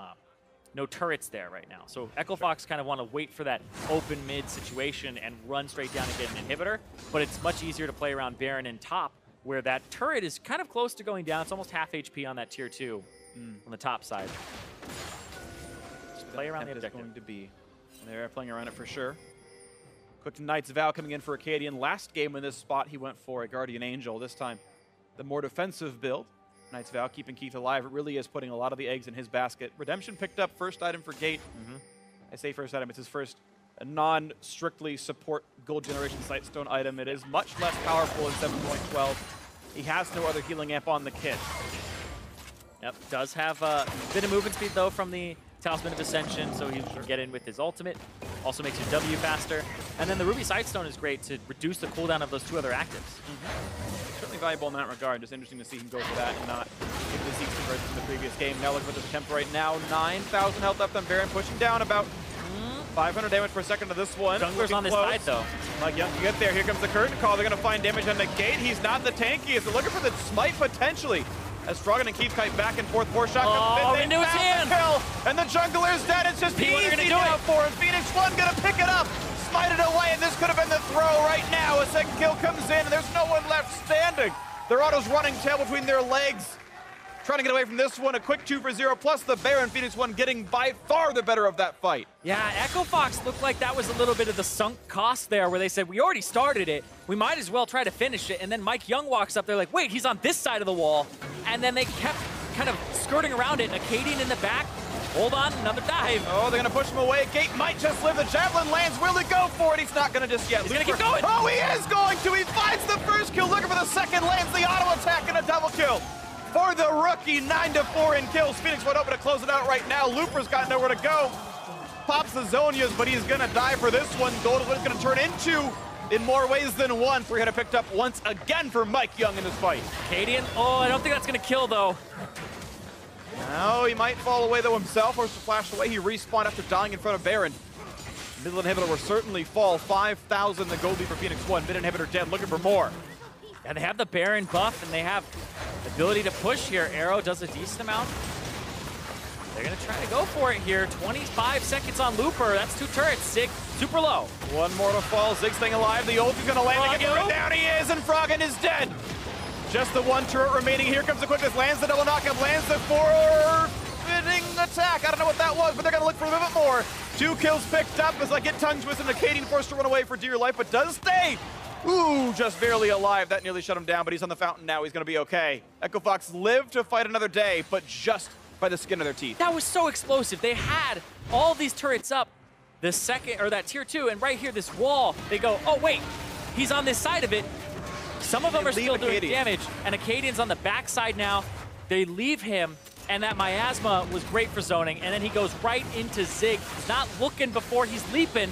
turrets there right now. So Echo Fox kind of want to wait for that open mid situation and run straight down and get an inhibitor, but it's much easier to play around Baron and top, where that turret is kind of close to going down. It's almost half HP on that tier 2 on the top side. Just play around the objective. Going to be. They're playing around it for sure. Quick Knight's Vow coming in for Acadian. Last game in this spot, he went for a Guardian Angel. This time, the more defensive build. Knight's Vow keeping Keith alive. It really is putting a lot of the eggs in his basket. Redemption picked up first item for Gate. I say first item, it's his first non-strictly support gold generation Sightstone item. It is much less powerful in 7.12. He has no other healing amp on the kit. Yep, does have a bit of movement speed though from the Talisman of Ascension, so he can get in with his ultimate. Also makes your W faster. And then the Ruby Sightstone is great to reduce the cooldown of those 2 other actives. Certainly valuable in that regard. Just interesting to see him go for that and not give the Zeke's conversion from the previous game. Now look at the attempt right now. 9,000 health left on Baron, pushing down about 500 damage per second to this one. Jungler's on this side though. Like Young can get there. Here comes the curtain call. They're going to find damage on the Gate. He's not the tankiest. They're looking for the smite potentially. As Froggen and Keith kite back and forth. 4 shotguns. Into his hand. Kill, and the jungler's dead. It's just easy now for him. Phoenix One going to pick it up. Smite it away, and this could have been the throw right now. A second kill comes in, and there's no one left standing. Their auto's running tail between their legs. Trying to get away from this one. A quick 2 for 0, plus the Baron. Phoenix One getting by far the better of that fight. Yeah, Echo Fox looked like that was a little bit of the sunk cost there, where they said, we already started it. We might as well try to finish it. And then Mike Young walks up there like, wait, he's on this side of the wall. And then they kept kind of skirting around it. Acadian in the back. Hold on, another dive. Oh, they're going to push him away. Gate might just live. The Javelin lands. Will he go for it? He's not going to just yet. He's going to keep going. Oh, he is going to. He finds the first kill. Looking for the second. Lands the auto attack and a double kill. For the rookie, 9-4 in kills. Phoenix went open to close it out right now. Looper's got nowhere to go. Pops the Zonias, but he's going to die for this one. Gold is what it's going to turn into in more ways than one. 300 picked up once again for Mike Young in this fight. Acadian, oh, I don't think that's going to kill, though. No, he might fall away, though, himself, or flash away. He respawned after dying in front of Baron. Middle inhibitor will certainly fall. 5,000 the gold lead for Phoenix One. Mid inhibitor dead, looking for more. Yeah, they have the Baron buff, and they have the ability to push here. Arrow does a decent amount. They're going to try to go for it here. 25 seconds on Looper. That's 2 turrets. Zig, super low. One more to fall. Zig staying alive. The ult is going to land again. Right down he is, and Froggen is dead. Just the 1 turret remaining. Here comes the quickness. Lands the double knockup. Lands the forfeiting attack. I don't know what that was, but they're going to look for a little bit more. 2 kills picked up as I get tongue twisted. Acadian forced to run away for dear life, but does stay. Ooh, just barely alive. That nearly shut him down, but he's on the fountain now. He's going to be okay. Echo Fox lived to fight another day, but just by the skin of their teeth. That was so explosive. They had all these turrets up, the second, or that tier 2, and right here, this wall, they go, oh, wait, he's on this side of it. Some of them are still doing damage, and Acadian's on the backside now. They leave him, and that miasma was great for zoning, and then he goes right into Zig. He's not looking before he's leaping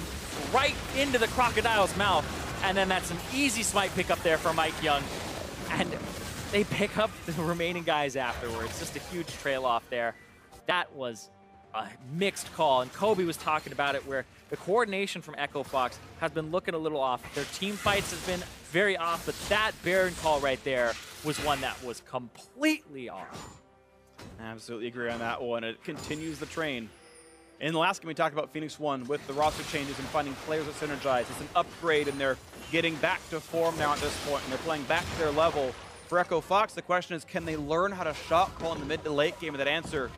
right into the crocodile's mouth. And then that's an easy smite pickup there for Mike Young. And they pick up the remaining guys afterwards. Just a huge trail off there. That was a mixed call. And Kobe was talking about it, where the coordination from Echo Fox has been looking a little off. Their team fights have been very off, but that Baron call right there was one that was completely off. Absolutely agree on that one. It continues the train. In the last game, we talked about Phoenix One with the roster changes and finding players that synergize. It's an upgrade, and they're getting back to form now at this point, and they're playing back to their level. For Echo Fox, the question is, can they learn how to shot call in the mid to late game? And that answer,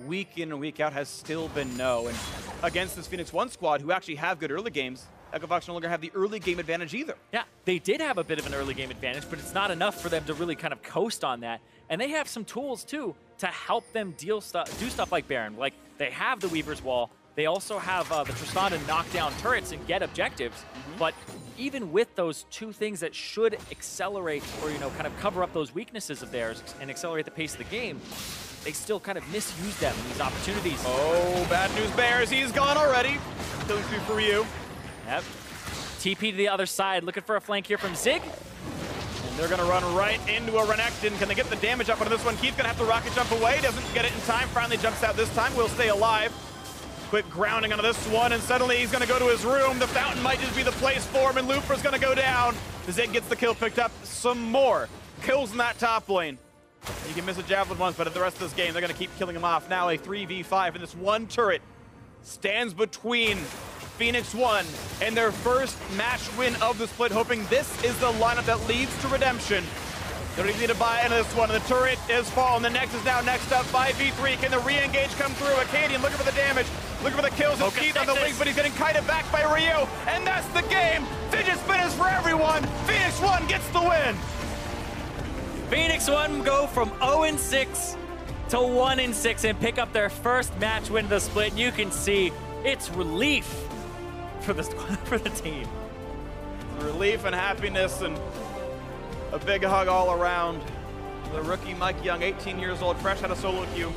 week in and week out, has still been no. And against this Phoenix One squad, who actually have good early games, Echo Fox no longer have the early game advantage either. Yeah, they did have a bit of an early game advantage, but it's not enough for them to really kind of coast on that. And they have some tools, too, to help them do stuff like Baron. Like, they have the Weaver's Wall. They also have the Tristan to knock down turrets and get objectives. But even with those 2 things that should accelerate or, kind of cover up those weaknesses of theirs and accelerate the pace of the game, they still kind of misuse them in these opportunities. Oh, bad news bears. He's gone already. Killing spree for you. Yep. TP to the other side, looking for a flank here from Zig. They're going to run right into a Renekton. Can they get the damage up on this one? Keith's going to have to rocket jump away. Doesn't get it in time. Finally jumps out this time. Will stay alive. Quick grounding onto this one, and suddenly he's going to go to his room. The fountain might just be the place for him, and Looper's going to go down. Zig gets the kill picked up. Some more kills in that top lane. You can miss a javelin once, but at the rest of this game, they're going to keep killing him off. Now a 3v5, and this one turret stands between Phoenix One and their first match win of the split, hoping this is the lineup that leads to redemption. They don't even need to buy into this one. The turret is fallen. The Nex is now next up. 5v3. Can the re-engage come through? Acadian looking for the damage. Looking for the kills. It's Keith on the wings, but he's getting kited back by Ryu. And that's the game. Fidget spinners for everyone. Phoenix One gets the win. Phoenix One go from 0-6 to 1-6 and pick up their first match win of the split. You can see it's relief for the team. Relief and happiness and a big hug all around. The rookie Mike Young, 18 years old, fresh out of solo queue.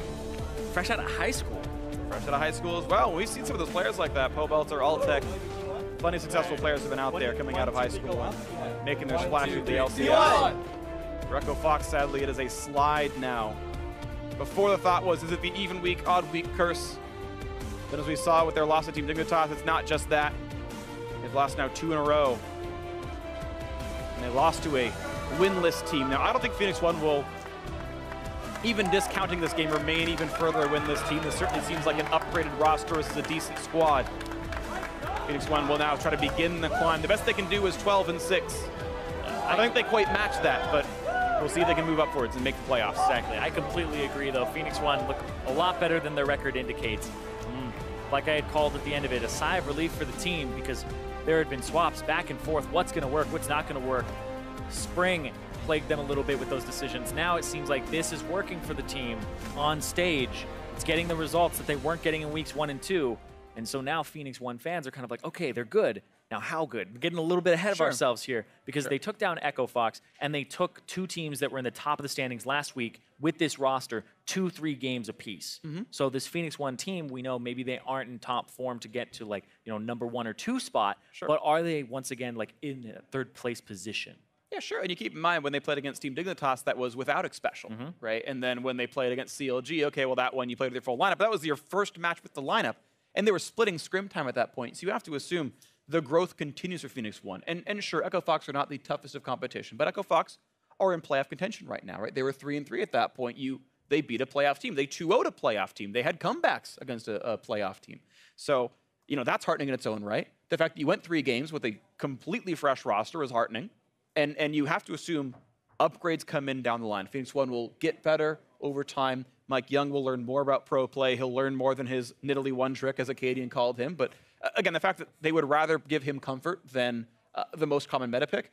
Fresh out of high school. Fresh out of high school as well. We've seen some of those players like that, Pobelter, Altec. Plenty of successful players have been out there coming out of high school and making their splash with the LCS. Echo Fox, sadly, it is a slide now. Before the thought was, is it the even week, odd week curse? Then as we saw with their loss to Team Dignitas, it's not just that. They've lost now 2 in a row. And they lost to a winless team. Now, I don't think Phoenix One will, even discounting this game, remain even further a winless team. This certainly seems like an upgraded roster. This is a decent squad. Phoenix One will now try to begin the climb. The best they can do is 12-6. I don't think they quite match that, but we'll see if they can move upwards and make the playoffs. Exactly. I completely agree, though. Phoenix One look a lot better than their record indicates. Like I had called at the end of it, a sigh of relief for the team because there had been swaps back and forth. What's going to work? What's not going to work? Spring plagued them a little bit with those decisions. Now it seems like this is working for the team on stage. It's getting the results that they weren't getting in weeks 1 and 2. And so now Phoenix One fans are kind of like, okay, they're good. Now how good? We're getting a little bit ahead of ourselves here because they took down Echo Fox and they took 2 teams that were in the top of the standings last week with this roster 2-3 games apiece. So this Phoenix One team, we know maybe they aren't in top form to get to like, number 1 or 2 spot, but are they once again like in a 3rd place position? Yeah, sure. And you keep in mind when they played against Team Dignitas, that was without Expecial, right? And then when they played against CLG, okay, well that one you played with your full lineup. But that was your first match with the lineup. And they were splitting scrim time at that point. So you have to assume the growth continues for Phoenix One. And sure, Echo Fox are not the toughest of competition, but Echo Fox are in playoff contention right now, right? They were 3-3 at that point. They beat a playoff team. They 2-0'd a playoff team. They had comebacks against a playoff team. So, that's heartening in its own right. The fact that you went 3 games with a completely fresh roster is heartening. And you have to assume upgrades come in down the line. Phoenix One will get better over time. Mike Young will learn more about pro play. He'll learn more than his Nidalee one trick, as Acadian called him. But again, the fact that they would rather give him comfort than the most common meta pick,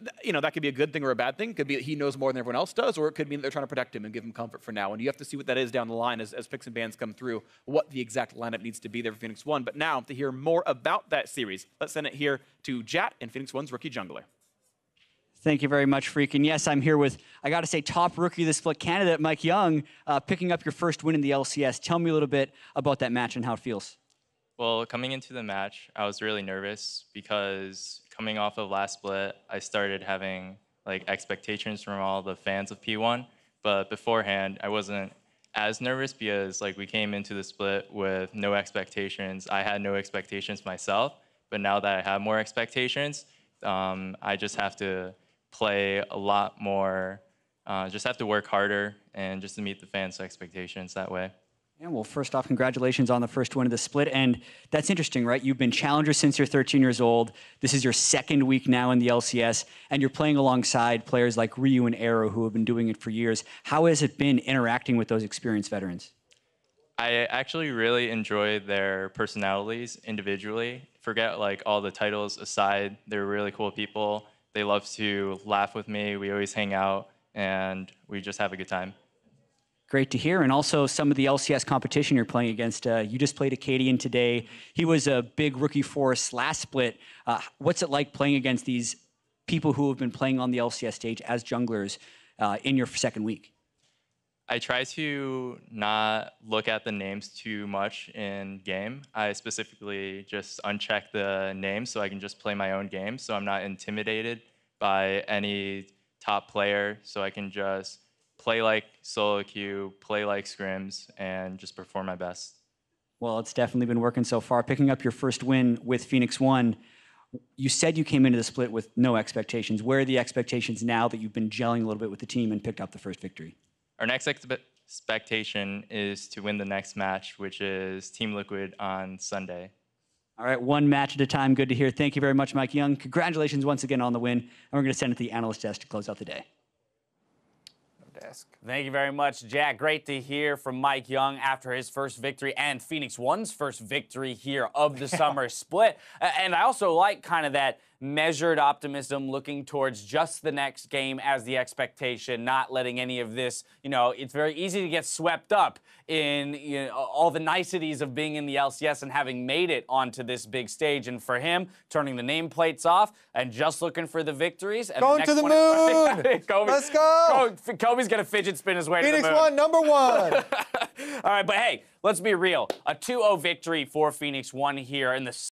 that could be a good thing or a bad thing. It could be that he knows more than everyone else does, or it could mean that they're trying to protect him and give him comfort for now. And you have to see what that is down the line as picks and bans come through, what the exact lineup needs to be there for Phoenix One. But now, to hear more about that series, let's send it here to Jat and Phoenix One's rookie jungler. Thank you very much, Freak. And yes, I'm here with, I got to say, top rookie of the split candidate, Mike Young, picking up your first win in the LCS. Tell me a little bit about that match and how it feels. Well, coming into the match, I was really nervous because coming off of last split, I started having expectations from all the fans of P1. But beforehand, I wasn't as nervous because we came into the split with no expectations. I had no expectations myself, but now that I have more expectations, I just have to play a lot more, just have to work harder and just to meet the fans' expectations that way. Yeah, well, first off, congratulations on the first win of the split. And that's interesting, right? You've been challenger since you're 13 years old. This is your 2nd week now in the LCS, and you're playing alongside players like Ryu and Arrow who have been doing it for years. How has it been interacting with those experienced veterans? I actually really enjoy their personalities individually. Forget all the titles aside, they're really cool people. They love to laugh with me. We always hang out, and we just have a good time. Great to hear. And also some of the LCS competition you're playing against. You just played Acadian today. He was a big rookie for us last split. What's it like playing against these people who have been playing on the LCS stage as junglers in your 2nd week? I try to not look at the names too much in game. I specifically just uncheck the names so I can just play my own game, so I'm not intimidated by any top player, so I can just play like solo queue, play like scrims, and just perform my best. Well, it's definitely been working so far. Picking up your first win with Phoenix One, you said you came into the split with no expectations. Where are the expectations now that you've been gelling a little bit with the team and picked up the first victory? Our next expectation is to win the next match, which is Team Liquid on Sunday. All right, 1 match at a time. Good to hear. Thank you very much, Mike Young. Congratulations once again on the win. And we're going to send it to the analyst desk to close out the day. Thank you very much, Jack. Great to hear from Mike Young after his first victory and Phoenix One's first victory here of the summer split. And I also like kind of that measured optimism, looking towards just the next game as the expectation, not letting any of this, it's very easy to get swept up in all the niceties of being in the LCS and having made it onto this big stage. And for him, turning the nameplates off and just looking for the victories. And Going to the moon! Kobe, Let's go! Kobe's going to fidget spin his way to the Phoenix moon. One, number 1. All right, but hey, let's be real. A 2-0 victory for Phoenix One here in the